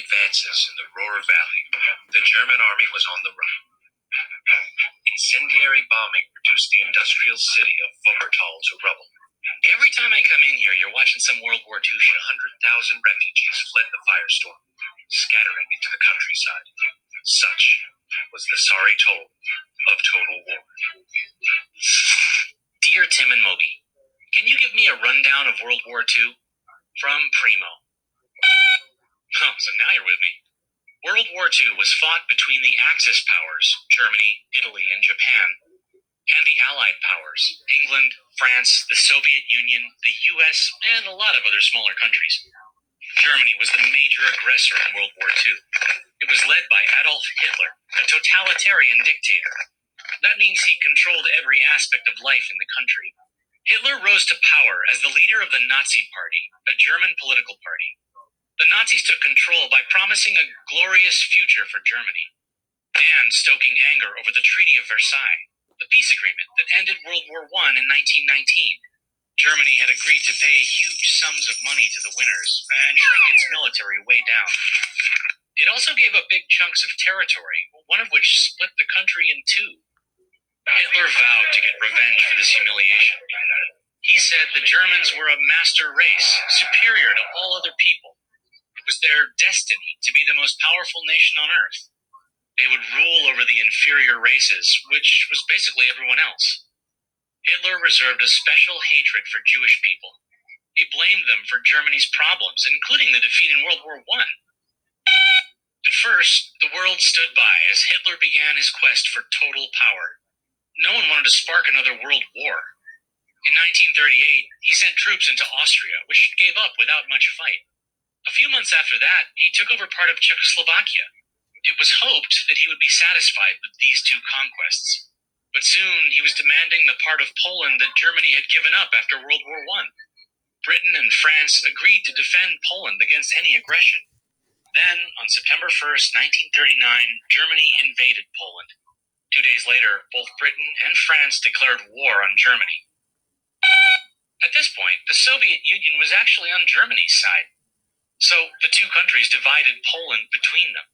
advances in the Ruhr Valley, the German army was on the run. Incendiary bombing reduced the industrial city of Wuppertal to rubble. Every time I come in here, you're watching some World War II shit. 100,000 refugees fled the firestorm, scattering into the countryside. Such was the sorry toll of total war. Dear Tim and Moby, can you give me a rundown of World War II? From Primo. Oh, so now you're with me. World War II was fought between the Axis powers, Germany, Italy, and Japan, and the Allied powers, England, France, the Soviet Union, the US, and a lot of other smaller countries. Germany was the major aggressor in World War II. It was led by Adolf Hitler, a totalitarian dictator. That means he controlled every aspect of life in the country. Hitler rose to power as the leader of the Nazi Party, a German political party. The Nazis took control by promising a glorious future for Germany, and stoking anger over the Treaty of Versailles, the peace agreement that ended World War I in 1919. Germany had agreed to pay huge sums of money to the winners and shrink its military way down. It also gave up big chunks of territory, one of which split the country in two. Hitler vowed to get revenge for this humiliation. He said the Germans were a master race, superior to all other people. It was their destiny to be the most powerful nation on Earth. They would rule over the inferior races, which was basically everyone else. Hitler reserved a special hatred for Jewish people. He blamed them for Germany's problems, including the defeat in World War I. At first, the world stood by as Hitler began his quest for total power. No one wanted to spark another world war. In 1938, he sent troops into Austria, which gave up without much fight. A few months after that, he took over part of Czechoslovakia. It was hoped that he would be satisfied with these two conquests. But soon, he was demanding the part of Poland that Germany had given up after World War I. Britain and France agreed to defend Poland against any aggression. Then, on September 1st, 1939, Germany invaded Poland. 2 days later, both Britain and France declared war on Germany. At this point, the Soviet Union was actually on Germany's side. So the two countries divided Poland between them.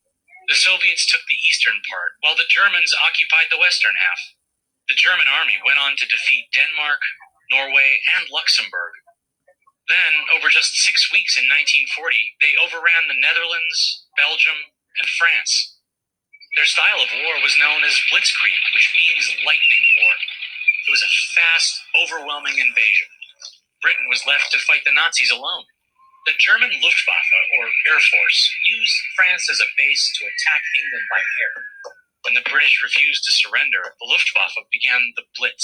The Soviets took the eastern part, while the Germans occupied the western half. The German army went on to defeat Denmark, Norway, and Luxembourg. Then, over just 6 weeks in 1940, they overran the Netherlands, Belgium, and France. Their style of war was known as Blitzkrieg, which means lightning war. It was a fast, overwhelming invasion. Britain was left to fight the Nazis alone. The German Luftwaffe, or Air Force, used France as a base to attack England by air. When the British refused to surrender, the Luftwaffe began the Blitz.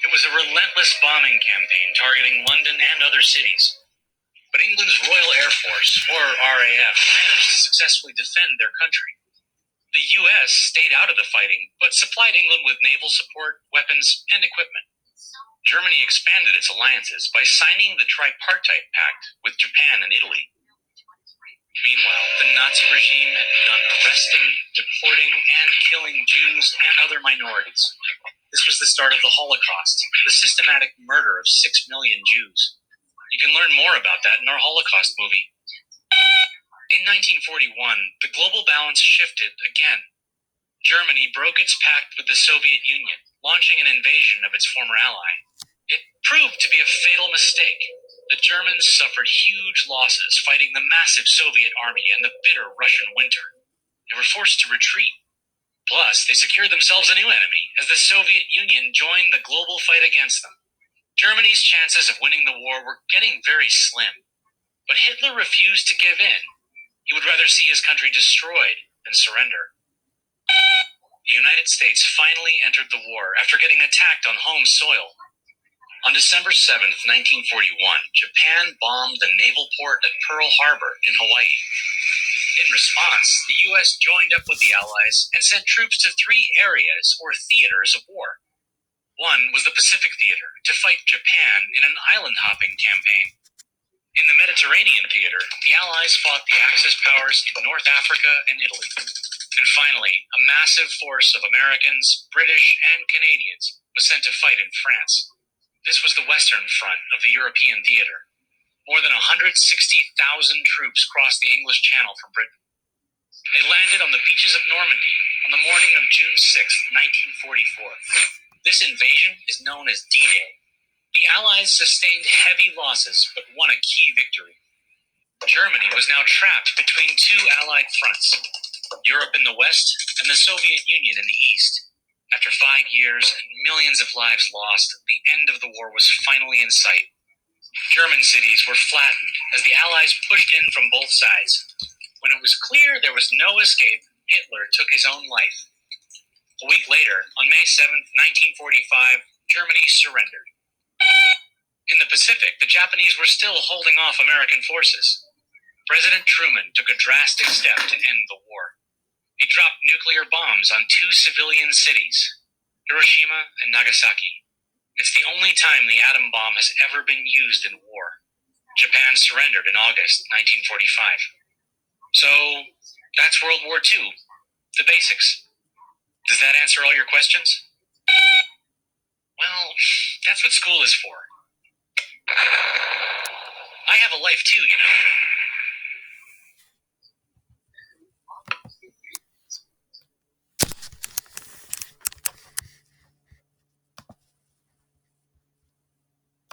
It was a relentless bombing campaign targeting London and other cities. But England's Royal Air Force, or RAF, managed to successfully defend their country. The US stayed out of the fighting, but supplied England with naval support, weapons, and equipment. Germany expanded its alliances by signing the Tripartite Pact with Japan and Italy. Meanwhile, the Nazi regime had begun arresting, deporting, and killing Jews and other minorities. This was the start of the Holocaust, the systematic murder of 6 million Jews. You can learn more about that in our Holocaust movie. In 1941, the global balance shifted again. Germany broke its pact with the Soviet Union, launching an invasion of its former ally. It proved to be a fatal mistake. The Germans suffered huge losses fighting the massive Soviet army and the bitter Russian winter. They were forced to retreat. Plus, they secured themselves a new enemy as the Soviet Union joined the global fight against them. Germany's chances of winning the war were getting very slim. But Hitler refused to give in. He would rather see his country destroyed than surrender. The United States finally entered the war after getting attacked on home soil. On December 7, 1941, Japan bombed the naval port at Pearl Harbor in Hawaii. In response, the U.S. joined up with the Allies and sent troops to 3 areas or theaters of war. One was the Pacific Theater to fight Japan in an island-hopping campaign. In the Mediterranean theater, the Allies fought the Axis powers in North Africa and Italy. And finally, a massive force of Americans, British, and Canadians was sent to fight in France. This was the Western Front of the European theater. More than 160,000 troops crossed the English Channel from Britain. They landed on the beaches of Normandy on the morning of June 6, 1944. This invasion is known as D-Day. The Allies sustained heavy losses but won a key victory. Germany was now trapped between two Allied fronts, Europe in the west and the Soviet Union in the east. After 5 years and millions of lives lost, the end of the war was finally in sight. German cities were flattened as the Allies pushed in from both sides. When it was clear there was no escape, Hitler took his own life. A week later, on May 7, 1945, Germany surrendered. In the Pacific, the Japanese were still holding off American forces. President Truman took a drastic step to end the war. He dropped nuclear bombs on two civilian cities, Hiroshima and Nagasaki. It's the only time the atom bomb has ever been used in war. Japan surrendered in August 1945. So, that's World War II. The basics. Does that answer all your questions? Well, that's what school is for. I have a life too, you know.